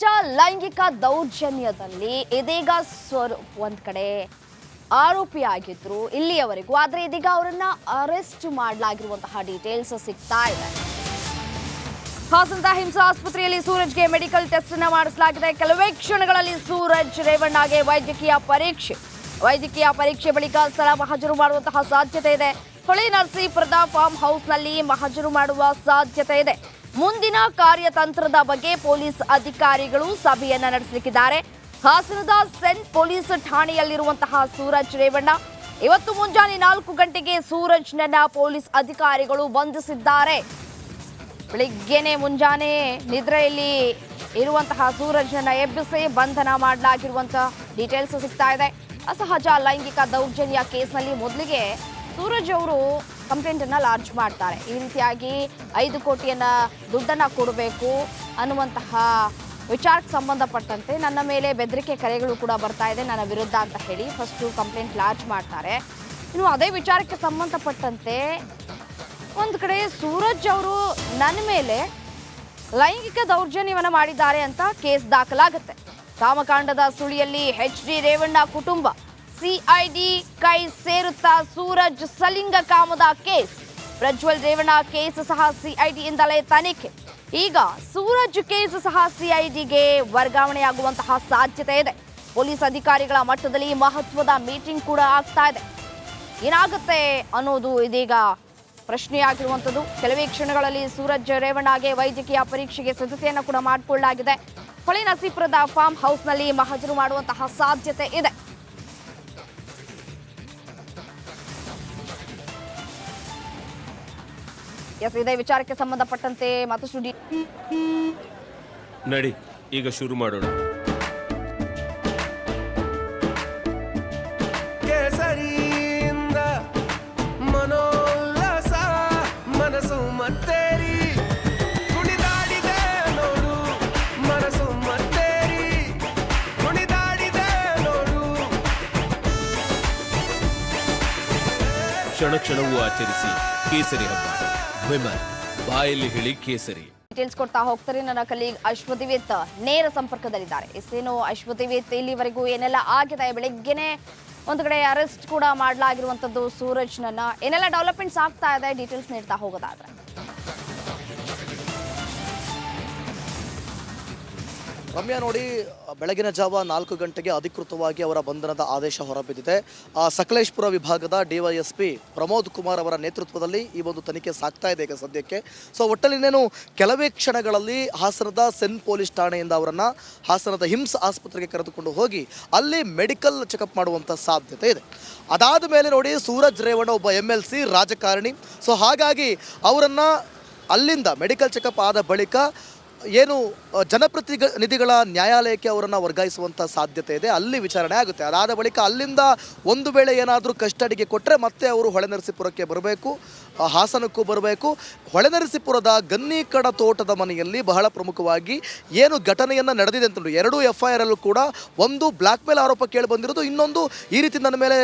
ಅಸಹಜ ಲೈಂಗಿಕ ದೌರ್ಜನ್ಯದಲ್ಲಿ ಇದೀಗ ಒಂದ್ ಕಡೆ ಆರೋಪಿಯಾಗಿದ್ರು ಇಲ್ಲಿಯವರೆಗೂ. ಆದ್ರೆ ಇದೀಗ ಅವರನ್ನ ಅರೆಸ್ಟ್ ಮಾಡಲಾಗಿರುವಂತಹ ಡೀಟೇಲ್ಸ್ ಸಿಗ್ತಾ ಇದೆ. ಹಾಸನದ ಹಿಂಸಾ ಆಸ್ಪತ್ರೆಯಲ್ಲಿ ಸೂರಜ್ಗೆ ಮೆಡಿಕಲ್ ಟೆಸ್ಟ್ ಅನ್ನ ಮಾಡಿಸಲಾಗಿದೆ. ಕೆಲವೇ ಕ್ಷಣಗಳಲ್ಲಿ ಸೂರಜ್ ರೇವಣ್ಣಗೆ ವೈದ್ಯಕೀಯ ಪರೀಕ್ಷೆ ಬಳಿಕ ಸ್ಥಳ ಮಹಜರು ಮಾಡುವಂತಹ ಸಾಧ್ಯತೆ ಇದೆ. ಹೊಳೆ ನರಸೀಪುರದ ಫಾರ್ಮ್ ಹೌಸ್ನಲ್ಲಿ ಮಹಜರು ಮಾಡುವ ಸಾಧ್ಯತೆ ಇದೆ. ಮುಂದಿನ ಕಾರ್ಯತಂತ್ರದ ಬಗ್ಗೆ ಪೊಲೀಸ್ ಅಧಿಕಾರಿಗಳು ಸಭೆಯನ್ನ ನಡೆಸಲಿದ್ದಾರೆ. ಹಾಸನದ ಸೆಂಟ್ ಪೊಲೀಸ್ ಠಾಣೆಯಲ್ಲಿರುವಂತಹ ಸೂರಜ್ ರೇವಣ್ಣ ಇವತ್ತು ಮುಂಜಾನೆ 4 ಗಂಟೆಗೆ ಸೂರಜ್ನನ್ನ ಪೊಲೀಸ್ ಅಧಿಕಾರಿಗಳು ಬಂಧಿಸಿದ್ದಾರೆ. ಬೆಳಿಗ್ಗೆನೆ ಮುಂಜಾನೆ ನಿದ್ರೆಯಲ್ಲಿ ಇರುವಂತಹ ಸೂರಜ್ನನ್ನ ಎಬ್ಬಿಸಿ ಬಂಧನ ಮಾಡಲಾಗಿರುವಂತಹ ಡೀಟೇಲ್ಸ್ ಸಿಗ್ತಾ ಇದೆ. ಅಸಹಜ ಲೈಂಗಿಕ ದೌರ್ಜನ್ಯ ಕೇಸ್ನಲ್ಲಿ ಮೊದಲಿಗೆ ಸೂರಜ್ ಅವರು ಕಂಪ್ಲೇಂಟ್ ಅನ್ನ ಲಾಂಚ್ ಮಾಡ್ತಾರೆ. ಈ ರೀತಿಯಾಗಿ 5 ಕೋಟಿಯನ್ನ ದುಡ್ಡನ್ನ ಕೊಡಬೇಕು ಅನ್ನುವಂತಹ ವಿಚಾರಕ್ಕೆ ಸಂಬಂಧಪಟ್ಟಂತೆ ನನ್ನ ಮೇಲೆ ಬೆದರಿಕೆ ಕರೆಗಳು ಕೂಡ ಬರ್ತಾ ಇದೆ ನನ್ನ ವಿರುದ್ಧ ಅಂತ ಹೇಳಿ ಫಸ್ಟ್ ಕಂಪ್ಲೇಂಟ್ ಲಾಂಚ್ ಮಾಡ್ತಾರೆ. ಇನ್ನು ಅದೇ ವಿಚಾರಕ್ಕೆ ಸಂಬಂಧಪಟ್ಟಂತೆ ಒಂದು ಕಡೆ ಸೂರಜ್ ಅವರು ನನ್ನ ಮೇಲೆ ಲೈಂಗಿಕ ದೌರ್ಜನ್ಯವನ್ನ ಮಾಡಿದ್ದಾರೆ ಅಂತ ಕೇಸ್ ದಾಖಲಾಗುತ್ತೆ. ಕಾಮಕಾಂಡದ ಸುಳಿಯಲ್ಲಿ HD ರೇವಣ್ಣ ಕುಟುಂಬ ಸಿಐಡಿ ಕೈ ಸೇರುತ್ತಾ ಸೂರಜ್ ಸಲಿಂಗ ಕಾಮದ ಕೇಸ್. ಪ್ರಜ್ವಲ್ ರೇವಣ್ಣ ಕೇಸ್ ಸಹ ಸಿಐಡಿಯಿಂದಲೇ ತನಿಖೆ. ಈಗ ಸೂರಜ್ ಕೇಸ್ ಸಹ ಸಿಐಡಿಗೆ ವರ್ಗಾವಣೆಯಾಗುವಂತಹ ಸಾಧ್ಯತೆ ಇದೆ. ಪೊಲೀಸ್ ಅಧಿಕಾರಿಗಳ ಮಟ್ಟದಲ್ಲಿ ಮಹತ್ವದ ಮೀಟಿಂಗ್ ಕೂಡ ಆಗ್ತಾ ಇದೆ. ಏನಾಗುತ್ತೆ ಅನ್ನೋದು ಇದೀಗ ಪ್ರಶ್ನೆಯಾಗಿರುವಂಥದ್ದು. ಕೆಲವೇ ಕ್ಷಣಗಳಲ್ಲಿ ಸೂರಜ್ ರೇವಣ್ಣಗೆ ವೈದ್ಯಕೀಯ ಪರೀಕ್ಷೆಗೆ ಸಿದ್ಧತೆಯನ್ನು ಕೂಡ ಮಾಡಿಕೊಳ್ಳಲಾಗಿದೆ. ಹೊಳೆ ನರಸೀಪುರದ ಫಾರ್ಮ್ ಹೌಸ್ನಲ್ಲಿ ಮಹಜರು ಮಾಡುವಂತಹ ಸಾಧ್ಯತೆ ಇದೆ. ಇದೇ ವಿಚಾರಕ್ಕೆ ಸಂಬಂಧಪಟ್ಟಂತೆ ಮತ್ತಷ್ಟು ನಡಿ ಈಗ ಶುರು ಮಾಡೋಣ. ಕೇಸರಿಯಿಂದ ಮನೋಲ್ಲಾಸ ಮನಸ್ಸು ಮತ್ತೇರಿ ಕುಣಿದಾಡಿದೆ ನೋಡು ಮನಸ್ಸು ಮತ್ತೇರಿ ಕುಣಿದಾಡಿದೆ ನೋಡು. ಕ್ಷಣ ಕ್ಷಣವೂ ಆಚರಿಸಿ ಕೇಸರಿ ಹಬ್ಬ. ಬಾಯಲ್ಲಿ ಹೇಳಿ ಕೇಸರಿ. ಡೀಟೇಲ್ಸ್ ಕೊಡ್ತಾ ಹೋಗ್ತಾರೆ ನನ್ನ ಕಲೀಗ್ ಅಶ್ವತಿವೇತ್ ನೇರ ಸಂಪರ್ಕದಲ್ಲಿದ್ದಾರೆ. ಎಷ್ಟೇನೋ ಅಶ್ವತಿವೇತ್ ಇಲ್ಲಿವರೆಗೂ ಏನೆಲ್ಲ ಆಗಿದೆ, ಬೆಳಗ್ಗೆನೆ ಒಂದು ಕಡೆ ಅರೆಸ್ಟ್ ಕೂಡ ಮಾಡಲಾಗಿರುವಂತದ್ದು ಸೂರಜ್ನನ್ನ, ಏನೆಲ್ಲ ಡೆವಲಪ್ಮೆಂಟ್ಸ್ ಆಗ್ತಾ ಇದೆ ಡೀಟೇಲ್ಸ್ ನೀಡ್ತಾ ಹೋಗೋದಾದ್ರೆ. ರಮ್ಯಾ ನೋಡಿ, ಬೆಳಗಿನ ಜಾವ 4 ಗಂಟೆಗೆ ಅಧಿಕೃತವಾಗಿ ಅವರ ಬಂಧನದ ಆದೇಶ ಹೊರಬಿದ್ದಿದೆ. ಸಕಲೇಶ್ಪುರ ವಿಭಾಗದ DYSP ಪ್ರಮೋದ್ ಕುಮಾರ್ ಅವರ ನೇತೃತ್ವದಲ್ಲಿ ಈ ಒಂದು ತನಿಖೆ ಸಾಗ್ತಾ ಇದೆ ಈಗ ಸದ್ಯಕ್ಕೆ. ಸೊ ಒಟ್ಟಲ್ಲಿನೇನು ಕೆಲವೇ ಕ್ಷಣಗಳಲ್ಲಿ ಹಾಸನದ ಸೆಂಟ್ ಪೊಲೀಸ್ ಠಾಣೆಯಿಂದ ಅವರನ್ನು ಹಾಸನದ ಹಿಮ್ಸ್ ಆಸ್ಪತ್ರೆಗೆ ಕರೆದುಕೊಂಡು ಹೋಗಿ ಅಲ್ಲಿ ಮೆಡಿಕಲ್ ಚೆಕಪ್ ಮಾಡುವಂಥ ಸಾಧ್ಯತೆ ಇದೆ. ಅದಾದ ಮೇಲೆ ನೋಡಿ, ಸೂರಜ್ ರೇವಣ್ಣ ಒಬ್ಬ MLC ರಾಜಕಾರಣಿ. ಸೊ ಹಾಗಾಗಿ ಅವರನ್ನು ಅಲ್ಲಿಂದ ಮೆಡಿಕಲ್ ಚೆಕಪ್ ಆದ ಬಳಿಕ ಏನು ಜನಪ್ರತಿನಿಧಿಗಳ ನ್ಯಾಯಾಲಯಕ್ಕೆ ಅವರನ್ನು ವರ್ಗಾಯಿಸುವಂಥ ಸಾಧ್ಯತೆ ಇದೆ. ಅಲ್ಲಿ ವಿಚಾರಣೆ ಆಗುತ್ತೆ. ಅದಾದ ಬಳಿಕ ಅಲ್ಲಿಂದ ಒಂದು ವೇಳೆ ಏನಾದರೂ ಕಸ್ಟಡಿಗೆ ಕೊಟ್ಟರೆ ಮತ್ತೆ ಅವರು ಹೊಳೆನರಸೀಪುರಕ್ಕೆ ಬರಬೇಕು, ಹಾಸನಕ್ಕೂ ಬರಬೇಕು. ಹೊಳೆನರಸೀಪುರದ ಗನ್ನಿಕಡ ತೋಟದ ಮನೆಯಲ್ಲಿ ಬಹಳ ಪ್ರಮುಖವಾಗಿ ಏನು ಘಟನೆಯನ್ನು ನಡೆದಿದೆ ಅಂತ 2 FIR ಅಲ್ಲೂ ಕೂಡ ಒಂದು ಬ್ಲ್ಯಾಕ್ ಮೇಲ್ ಆರೋಪ ಕೇಳಿ ಬಂದಿರೋದು, ಇನ್ನೊಂದು ಈ ರೀತಿ ನನ್ನ ಮೇಲೆ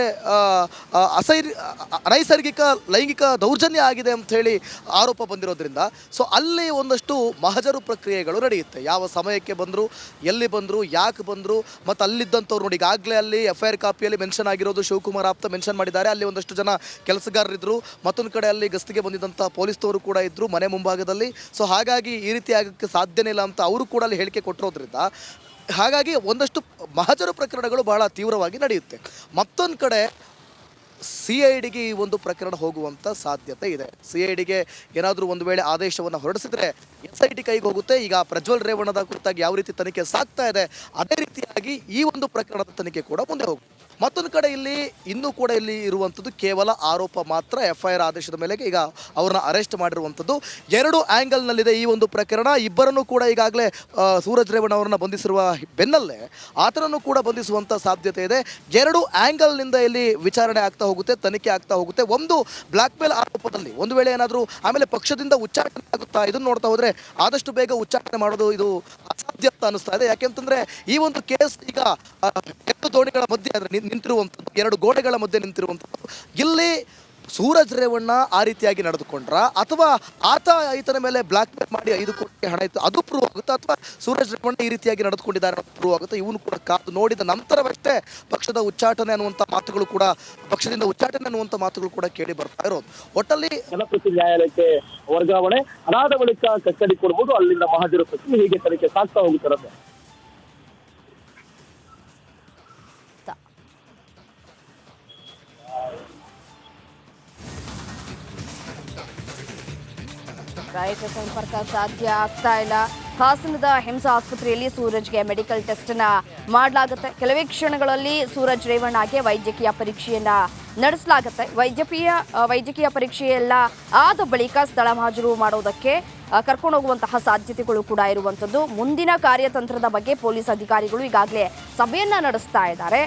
ಅನೈಸರ್ಗಿಕ ಲೈಂಗಿಕ ದೌರ್ಜನ್ಯ ಆಗಿದೆ ಅಂತ ಹೇಳಿ ಆರೋಪ ಬಂದಿರೋದ್ರಿಂದ ಸೊ ಅಲ್ಲಿ ಒಂದಷ್ಟು ಮಹಜರು ಪ್ರಕ್ರಿಯೆಗಳು ನಡೆಯುತ್ತೆ. ಯಾವ ಸಮಯಕ್ಕೆ ಬಂದರು, ಎಲ್ಲಿ ಬಂದರು, ಯಾಕೆ ಬಂದರು, ಮತ್ತು ಅಲ್ಲಿದ್ದಂಥವ್ರು ನೋಡಿ, ಈಗಾಗಲೇ ಅಲ್ಲಿ FIR ಕಾಪಿಯಲ್ಲಿ ಮೆನ್ಷನ್ ಆಗಿರೋದು ಶಿವಕುಮಾರ್ ಆಪ್ತ ಮೆನ್ಷನ್ ಮಾಡಿದ್ದಾರೆ. ಅಲ್ಲಿ ಒಂದಷ್ಟು ಜನ ಕೆಲಸಗಾರರಿದ್ದರು, ಮತ್ತೊಂದು ಕಡೆ ಅಲ್ಲಿ ಗಸ್ತಿಗೆ ಬಂದಿದ್ದಂಥ ಪೊಲೀಸ್ನವರು ಕೂಡ ಇದ್ದರು ಮನೆ ಮುಂಭಾಗದಲ್ಲಿ. ಸೊ ಹಾಗಾಗಿ ಈ ರೀತಿ ಆಗೋಕ್ಕೆ ಸಾಧ್ಯನೇ ಇಲ್ಲ ಅಂತ ಅವರು ಕೂಡ ಅಲ್ಲಿ ಹೇಳಿಕೆ ಕೊಟ್ಟಿರೋದ್ರಿಂದ ಹಾಗಾಗಿ ಒಂದಷ್ಟು ಮಹಜರು ಪ್ರಕರಣಗಳು ಬಹಳ ತೀವ್ರವಾಗಿ ನಡೆಯುತ್ತೆ. ಮತ್ತೊಂದು ಕಡೆ CIDಗೆ ಈ ಒಂದು ಪ್ರಕರಣ ಹೋಗುವಂಥ ಸಾಧ್ಯತೆ ಇದೆ. CIDಗೆ ಏನಾದರೂ ಒಂದು ವೇಳೆ ಆದೇಶವನ್ನು ಹೊರಡಿಸಿದ್ರೆ SIT ಕೈಗೆ ಹೋಗುತ್ತೆ. ಈಗ ಪ್ರಜ್ವಲ್ ರೇವಣ್ಣದ ಕುರಿತಾಗಿ ಯಾವ ರೀತಿ ತನಿಖೆ ಸಾಗ್ತಾ ಇದೆ ಅದೇ ರೀತಿಯಾಗಿ ಈ ಒಂದು ಪ್ರಕರಣದ ತನಿಖೆ ಕೂಡ ಮುಂದೆ ಹೋಗುತ್ತೆ. ಮತ್ತೊಂದು ಕಡೆ ಇಲ್ಲಿ ಇನ್ನೂ ಕೂಡ ಇಲ್ಲಿ ಇರುವಂಥದ್ದು ಕೇವಲ ಆರೋಪ ಮಾತ್ರ. FIR ಆದೇಶದ ಮೇಲೆ ಈಗ ಅವ್ರನ್ನ ಅರೆಸ್ಟ್ ಮಾಡಿರುವಂಥದ್ದು 2 ಆ್ಯಂಗಲ್ನಲ್ಲಿದೆ ಈ ಒಂದು ಪ್ರಕರಣ. ಇಬ್ಬರನ್ನು ಕೂಡ ಈಗಾಗಲೇ ಸೂರಜ್ ರೇವಣ್ಣ ಅವರನ್ನು ಬಂಧಿಸಿರುವ ಬೆನ್ನಲ್ಲೇ ಆತನನ್ನು ಕೂಡ ಬಂಧಿಸುವಂಥ ಸಾಧ್ಯತೆ ಇದೆ. 2 ಆ್ಯಂಗಲ್ನಿಂದ ಇಲ್ಲಿ ವಿಚಾರಣೆ ಆಗ್ತಾ ಹೋಗುತ್ತೆ, ತನಿಖೆ ಆಗ್ತಾ ಹೋಗುತ್ತೆ. ಒಂದು ಬ್ಲ್ಯಾಕ್ ಮೇಲ್ ಆರೋಪದಲ್ಲಿ ಒಂದು ವೇಳೆ ಏನಾದರೂ ಆಮೇಲೆ ಪಕ್ಷದಿಂದ ಉಚ್ಚಾಟನೆ ಆಗುತ್ತಾ, ಇದನ್ನು ನೋಡ್ತಾ ಹೋದರೆ ಆದಷ್ಟು ಬೇಗ ಉಚ್ಚಾಟನೆ ಮಾಡೋದು ಇದು ಅಸಾಧ್ಯ ಅಂತ ಅನಿಸ್ತಾ ಇದೆ. ಯಾಕೆಂತಂದರೆ ಈ ಒಂದು ಕೇಸ್ ಈಗ 2 ದೋಣಿಗಳ ಮಧ್ಯೆ ನಿಂತಿರುವಂಥದ್ದು, 2 ಗೋಡೆಗಳ ಮಧ್ಯೆ ನಿಂತಿರುವಂಥದ್ದು. ಇಲ್ಲಿ ಸೂರಜ್ ರೇವಣ್ಣ ಆ ರೀತಿಯಾಗಿ ನಡೆದುಕೊಂಡ್ರ ಅಥವಾ ಈತನ ಮೇಲೆ ಬ್ಲಾಕ್ ಮೇಲ್ ಮಾಡಿ 5 ಕೋಟಿ ಹಣ ಇತ್ತು ಅದು ಪ್ರೂವ್ ಆಗುತ್ತಾ, ಅಥವಾ ಸೂರಜ್ ರೇವಣ್ಣ ಈ ರೀತಿಯಾಗಿ ನಡೆದುಕೊಂಡಿದ್ದಾರೆ ಅನ್ನೋದು ಪ್ರೂವ್ ಆಗುತ್ತೆ? ಇವನು ಕೂಡ ಕಾದು ನೋಡಿದ ನಂತರವಷ್ಟೇ ಪಕ್ಷದಿಂದ ಉಚ್ಚಾಟನೆ ಅನ್ನುವಂಥ ಮಾತುಗಳು ಕೂಡ ಕೇಳಿ ಬರ್ತಾ ಇರೋದು. ಒಟ್ಟಲ್ಲಿ ಜನಪ್ರತಿ ನ್ಯಾಯಾಲಯಕ್ಕೆ ವರ್ಗಾವಣೆ, ಅದಾದ ಬಳಿಕ ಕಸ್ಟಡಿ ಕೊಡಬಹುದು, ಅಲ್ಲಿಂದ ಮಹಾಜರು ಪ್ರಕ್ರಿಯೆ ಹೀಗೆ ತನಿಖೆ ಸಾಗ್ತಾ ಹೋಗುತ್ತಿರುತ್ತೆ. ರೈತ ಸಂಪರ್ಕ ಸಾಧ್ಯ ಆಗ್ತಾ ಇಲ್ಲ. ಹಾಸನದ ಹಿಮ್ಸ್ ಆಸ್ಪತ್ರೆಯಲ್ಲಿ ಸೂರಜ್ಗೆ ಮೆಡಿಕಲ್ ಟೆಸ್ಟ್ ಅನ್ನ ಮಾಡಲಾಗುತ್ತೆ. ಕೆಲವೇ ಕ್ಷಣಗಳಲ್ಲಿ ಸೂರಜ್ ರೇವಣ್ಣಗೆ ವೈದ್ಯಕೀಯ ಪರೀಕ್ಷೆಯನ್ನ ನಡೆಸಲಾಗುತ್ತೆ. ವೈದ್ಯಕೀಯ ಪರೀಕ್ಷೆಯೆಲ್ಲ ಆದ ಬಳಿಕ ಸ್ಥಳ ಮಹಾಜರು ಮಾಡೋದಕ್ಕೆ ಕರ್ಕೊಂಡು ಹೋಗುವಂತಹ ಸಾಧ್ಯತೆಗಳು ಕೂಡ ಇರುವಂಥದ್ದು. ಮುಂದಿನ ಕಾರ್ಯತಂತ್ರದ ಬಗ್ಗೆ ಪೊಲೀಸ್ ಅಧಿಕಾರಿಗಳು ಈಗಾಗಲೇ ಸಭೆಯನ್ನ ನಡೆಸ್ತಾ ಇದ್ದಾರೆ.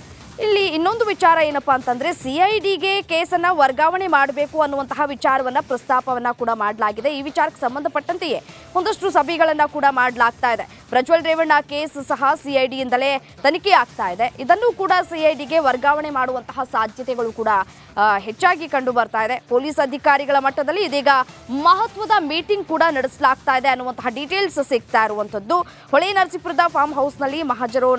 ಇಲ್ಲಿ ಇನ್ನೊಂದು ವಿಚಾರ ಏನಪ್ಪಾ ಅಂತಂದ್ರೆ CIDಗೆ ಕೇಸನ್ನ ವರ್ಗಾವಣೆ ಮಾಡಬೇಕು ಅನ್ನುವಂತಹ ವಿಚಾರವನ್ನ ಪ್ರಸ್ತಾಪವನ್ನ ಕೂಡ ಮಾಡಲಾಗಿದೆ. ಈ ವಿಚಾರಕ್ಕೆ ಸಂಬಂಧಪಟ್ಟಂತೆಯೇ ಒಂದಷ್ಟು ಸಭೆಗಳನ್ನ ಕೂಡ ಮಾಡಲಾಗ್ತಾ ಇದೆ. ಪ್ರಜ್ವಲ್ ರೇವಣ್ಣ ಕೇಸ್ ಸಹ CIDಯಿಂದಲೇ ತನಿಖೆ ಆಗ್ತಾ ಇದೆ. ಇದನ್ನು ಕೂಡ CIDಗೆ ವರ್ಗಾವಣೆ ಮಾಡುವಂತಹ ಸಾಧ್ಯತೆಗಳು ಕೂಡ ಹೆಚ್ಚಾಗಿ ಕಂಡು ಬರ್ತಾ ಇದೆ. ಪೊಲೀಸ್ ಅಧಿಕಾರಿಗಳ ಮಟ್ಟದಲ್ಲಿ ಇದೀಗ ಮಹತ್ವದ ಮೀಟಿಂಗ್ ಕೂಡ ನಡೆಸಲಾಗ್ತಾ ಇದೆ ಅನ್ನುವಂತಹ ಡೀಟೇಲ್ಸ್ ಸಿಗ್ತಾ ಇರುವಂತದ್ದು. ಹೊಳೆ ನರಸೀಪುರದ ಫಾರ್ಮ್ ಹೌಸ್ನಲ್ಲಿ ಮಹಾಜರು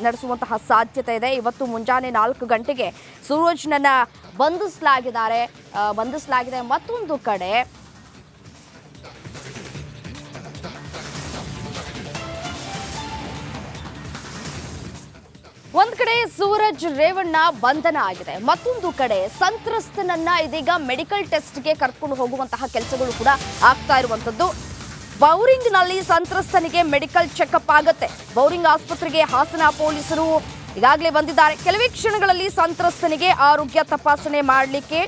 ನಡೆಸುವಂತಹ ಸಾಧ್ಯತೆ ಇದೆ. ಇವತ್ತು ಮುಂಜಾನೆ 4 ಗಂಟೆಗೆ ಸೂರಜ್ನನ್ನ ಬಂಧಿಸಲಾಗಿದೆ. ಮತ್ತೊಂದು ಕಡೆ ಒಂದ್ ಕಡೆ ಸೂರಜ್ ರೇವಣ್ಣ ಬಂಧನ ಆಗಿದೆ, ಮತ್ತೊಂದು ಕಡೆ ಸಂತ್ರಸ್ತನನ್ನ ಇದೀಗ ಮೆಡಿಕಲ್ ಟೆಸ್ಟ್ಗೆ ಕರ್ಕೊಂಡು ಹೋಗುವಂತಹ ಕೆಲಸಗಳು ಕೂಡ ಆಗ್ತಾ ಇರುವಂತದ್ದು. ಬೌರಿಂಗ್ನಲ್ಲಿ ಸಂತ್ರಸ್ತನಿಗೆ ಮೆಡಿಕಲ್ ಚೆಕಪ್ ಆಗುತ್ತೆ. ಬೌರಿಂಗ್ ಆಸ್ಪತ್ರೆಗೆ ಹಾಸನ ಪೊಲೀಸರು ಈಗಾಗಲೇ ಬಂದಿದ್ದಾರೆ. ಕೆಲವೇ ಕ್ಷಣಗಳಲ್ಲಿ ಸಂತ್ರಸ್ತನಿಗೆ ಆರೋಗ್ಯ ತಪಾಸಣೆ ಮಾಡಲಿಕ್ಕೆ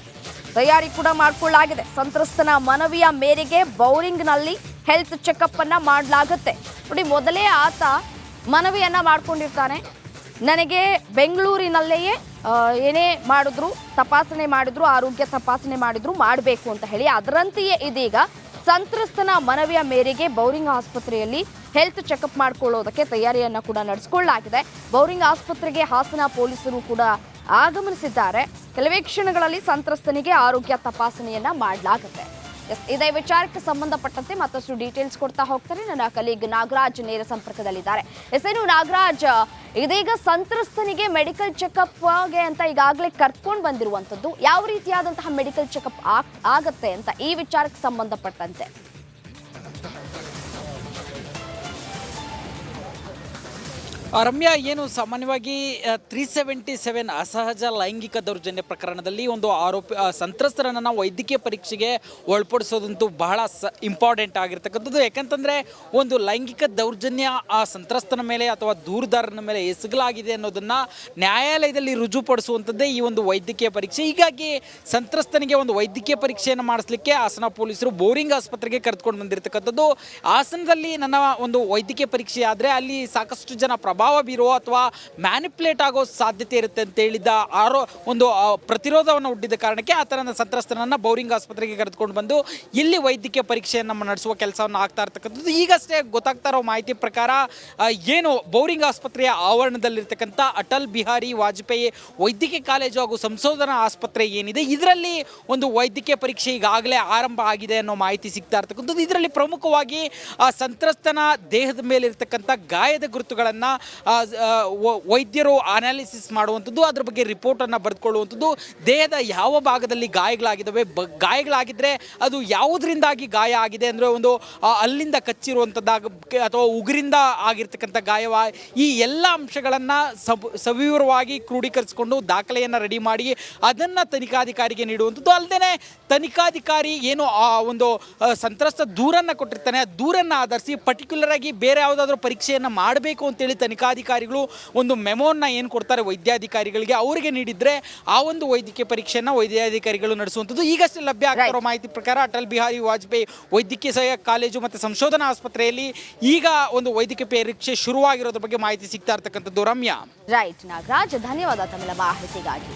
ತಯಾರಿ ಕೂಡ ಮಾಡಿಕೊಳ್ಳಲಾಗಿದೆ. ಸಂತ್ರಸ್ತನ ಮನವಿಯ ಮೇರೆಗೆ ಬೌರಿಂಗ್ನಲ್ಲಿ ಹೆಲ್ತ್ ಚೆಕಪ್ ಅನ್ನ ಮಾಡಲಾಗುತ್ತೆ. ನೋಡಿ, ಮೊದಲೇ ಆತ ಮನವಿಯನ್ನ ಮಾಡ್ಕೊಂಡಿರ್ತಾನೆ, ನನಗೆ ಬೆಂಗಳೂರಿನಲ್ಲೆಯೇ ಏನೇ ತಪಾಸಣೆ ಮಾಡಿದ್ರು ಆರೋಗ್ಯ ತಪಾಸಣೆ ಮಾಡಿದ್ರು ಮಾಡಬೇಕು ಅಂತ ಹೇಳಿ. ಅದರಂತೆಯೇ ಇದೀಗ ಸಂತ್ರಸ್ತನ ಮನವಿಯ ಮೇರೆಗೆ ಬೌರಿಂಗ್ ಆಸ್ಪತ್ರೆಯಲ್ಲಿ ಹೆಲ್ತ್ ಚೆಕಪ್ ಮಾಡಿಕೊಳ್ಳೋದಕ್ಕೆ ತಯಾರಿಯನ್ನ ಕೂಡ ನಡೆಸಿಕೊಳ್ಳಲಾಗಿದೆ. ಬೌರಿಂಗ್ ಆಸ್ಪತ್ರೆಗೆ ಹಾಸನ ಪೊಲೀಸರು ಕೂಡ ಆಗಮನಿಸಿದ್ದಾರೆ. ಕೆಲವೇ ಕ್ಷಣಗಳಲ್ಲಿ ಸಂತ್ರಸ್ತನಿಗೆ ಆರೋಗ್ಯ ತಪಾಸಣೆಯನ್ನ ಮಾಡಲಾಗುತ್ತೆ. ಇದೇ ವಿಚಾರಕ್ಕೆ ಸಂಬಂಧಪಟ್ಟಂತೆ ಮತ್ತಷ್ಟು ಡೀಟೇಲ್ಸ್ ಕೊಡ್ತಾ ಹೋಗ್ತಾರೆ ನನ್ನ ಕಲೀಗ್ ನಾಗರಾಜ್ ನೇರ ಸಂಪರ್ಕದಲ್ಲಿದ್ದಾರೆ. ಏನು ನಾಗರಾಜ್, ಇದೀಗ ಸಂತ್ರಸ್ತನಿಗೆ ಮೆಡಿಕಲ್ ಚೆಕಪ್ಗೆ ಅಂತ ಈಗಾಗಲೇ ಕರ್ಕೊಂಡು ಬಂದಿರುವಂತದ್ದು, ಯಾವ ರೀತಿಯಾದಂತಹ ಮೆಡಿಕಲ್ ಚೆಕಪ್ ಆಗತ್ತೆ ಅಂತ ಈ ವಿಚಾರಕ್ಕೆ ಸಂಬಂಧಪಟ್ಟಂತೆ? ರಮ್ಯಾ, ಏನು ಸಾಮಾನ್ಯವಾಗಿ 377 ಅಸಹಜ ಲೈಂಗಿಕ ದೌರ್ಜನ್ಯ ಪ್ರಕರಣದಲ್ಲಿ ಒಂದು ಸಂತ್ರಸ್ತರನ್ನು ವೈದ್ಯಕೀಯ ಪರೀಕ್ಷೆಗೆ ಒಳಪಡಿಸೋದಂತೂ ಬಹಳ ಇಂಪಾರ್ಟೆಂಟ್ ಆಗಿರ್ತಕ್ಕಂಥದ್ದು. ಯಾಕಂತಂದರೆ ಒಂದು ಲೈಂಗಿಕ ದೌರ್ಜನ್ಯ ಆ ಸಂತ್ರಸ್ತನ ಮೇಲೆ ಅಥವಾ ದೂರುದಾರನ ಮೇಲೆ ಎಸಗಲಾಗಿದೆ ಅನ್ನೋದನ್ನು ನ್ಯಾಯಾಲಯದಲ್ಲಿ ರುಜುಪಡಿಸುವಂಥದ್ದೇ ಈ ಒಂದು ವೈದ್ಯಕೀಯ ಪರೀಕ್ಷೆ. ಹೀಗಾಗಿ ಸಂತ್ರಸ್ತನಿಗೆ ಒಂದು ವೈದ್ಯಕೀಯ ಪರೀಕ್ಷೆಯನ್ನು ಮಾಡಿಸ್ಲಿಕ್ಕೆ ಹಾಸನ ಪೊಲೀಸರು ಬೋರಿಂಗ್ ಆಸ್ಪತ್ರೆಗೆ ಕರೆದುಕೊಂಡು ಬಂದಿರತಕ್ಕಂಥದ್ದು. ಹಾಸನದಲ್ಲಿ ನನ್ನ ಒಂದು ವೈದ್ಯಕೀಯ ಪರೀಕ್ಷೆ ಆದರೆ ಅಲ್ಲಿ ಸಾಕಷ್ಟು ಜನ ಪ್ರಭಾವ ಬೀರೋ ಅಥವಾ ಮ್ಯಾನಿಪ್ಯುಲೇಟ್ ಆಗೋ ಸಾಧ್ಯತೆ ಇರುತ್ತೆ ಅಂತ ಹೇಳಿದ ಒಂದು ಪ್ರತಿರೋಧವನ್ನು ಹುಟ್ಟಿದ ಕಾರಣಕ್ಕೆ ಆತನ ಸಂತ್ರಸ್ತನನ್ನು ಬೌರಿಂಗ್ ಆಸ್ಪತ್ರೆಗೆ ಕರೆದುಕೊಂಡು ಬಂದು ಇಲ್ಲಿ ವೈದ್ಯಕೀಯ ಪರೀಕ್ಷೆಯನ್ನು ನಡೆಸುವ ಕೆಲಸವನ್ನು ಆಗ್ತಾ ಇರ್ತಕ್ಕಂಥದ್ದು. ಈಗಷ್ಟೇ ಗೊತ್ತಾಗ್ತಾ ಇರೋ ಮಾಹಿತಿ ಪ್ರಕಾರ ಏನು ಬೌರಿಂಗ್ ಆಸ್ಪತ್ರೆಯ ಆವರಣದಲ್ಲಿರ್ತಕ್ಕಂಥ ಅಟಲ್ ಬಿಹಾರಿ ವಾಜಪೇಯಿ ವೈದ್ಯಕೀಯ ಕಾಲೇಜು ಹಾಗೂ ಸಂಶೋಧನಾ ಆಸ್ಪತ್ರೆ ಏನಿದೆ, ಇದರಲ್ಲಿ ಒಂದು ವೈದ್ಯಕೀಯ ಪರೀಕ್ಷೆ ಈಗಾಗಲೇ ಆರಂಭ ಆಗಿದೆ ಅನ್ನೋ ಮಾಹಿತಿ ಸಿಗ್ತಾ ಇರ್ತಕ್ಕಂಥದ್ದು. ಇದರಲ್ಲಿ ಪ್ರಮುಖವಾಗಿ ಸಂತ್ರಸ್ತನ ದೇಹದ ಮೇಲಿರ್ತಕ್ಕಂಥ ಗಾಯದ ಗುರುತುಗಳನ್ನು ವೈದ್ಯರು ಅನಾಲಿಸಿಸ್ ಮಾಡುವಂಥದ್ದು, ಅದ್ರ ಬಗ್ಗೆ ರಿಪೋರ್ಟನ್ನು ಬರೆದುಕೊಳ್ಳುವಂಥದ್ದು, ದೇಹದ ಯಾವ ಭಾಗದಲ್ಲಿ ಗಾಯಗಳಾಗಿದ್ದಾವೆ, ಗಾಯಗಳಾಗಿದ್ದರೆ ಅದು ಯಾವುದರಿಂದಾಗಿ ಗಾಯ ಆಗಿದೆ ಅಂದರೆ ಒಂದು ಅಲ್ಲಿಂದ ಕಚ್ಚಿರುವಂಥದ್ದು ಅಥವಾ ಉಗುರಿಂದ ಆಗಿರ್ತಕ್ಕಂಥ ಗಾಯವ, ಈ ಎಲ್ಲ ಅಂಶಗಳನ್ನು ಸವಿವರವಾಗಿ ಕ್ರೋಢೀಕರಿಸಿಕೊಂಡು ದಾಖಲೆಯನ್ನು ರೆಡಿ ಮಾಡಿ ಅದನ್ನು ತನಿಖಾಧಿಕಾರಿಗೆ ನೀಡುವಂಥದ್ದು. ಅಲ್ಲದೆ ತನಿಖಾಧಿಕಾರಿ ಏನು ಆ ಒಂದು ಸಂತ್ರಸ್ತ ದೂರನ್ನು ಕೊಟ್ಟಿರ್ತಾನೆ, ಆ ದೂರನ್ನು ಆಧರಿಸಿ ಪರ್ಟಿಕ್ಯುಲರ್ ಆಗಿ ಬೇರೆ ಯಾವುದಾದ್ರೂ ಪರೀಕ್ಷೆಯನ್ನು ಮಾಡಬೇಕು ಅಂತೇಳಿ ತನಿಖಾಧಿಕಾರಿಗಳು ಒಂದು ಮೆಮೋನ್ನ ಏನು ಕೊಡ್ತಾರೆ ವೈದ್ಯಾಧಿಕಾರಿಗಳಿಗೆ, ಅವರಿಗೆ ನೀಡಿದರೆ ಆ ಒಂದು ವೈದ್ಯಕೀಯ ಪರೀಕ್ಷೆಯನ್ನು ವೈದ್ಯಾಧಿಕಾರಿಗಳು ನಡೆಸುವಂಥದ್ದು. ಈಗಷ್ಟೇ ಲಭ್ಯ ಆಗ್ತಿರೋ ಮಾಹಿತಿ ಪ್ರಕಾರ ಅಟಲ್ ಬಿಹಾರಿ ವಾಜಪೇಯಿ ವೈದ್ಯಕೀಯ ಕಾಲೇಜು ಮತ್ತು ಸಂಶೋಧನಾ ಆಸ್ಪತ್ರೆಯಲ್ಲಿ ಈಗ ಒಂದು ವೈದ್ಯಕೀಯ ಪರೀಕ್ಷೆ ಶುರುವಾಗಿರೋದ್ರ ಬಗ್ಗೆ ಮಾಹಿತಿ ಸಿಗ್ತಾ ಇರ್ತಕ್ಕಂಥದ್ದು. ರಮ್ಯಾ. ರೈಟ್ ನಾಗರಾಜ್, ಧನ್ಯವಾದ ತಮ್ಮ ಮಾಹಿತಿಗಾಗಿ.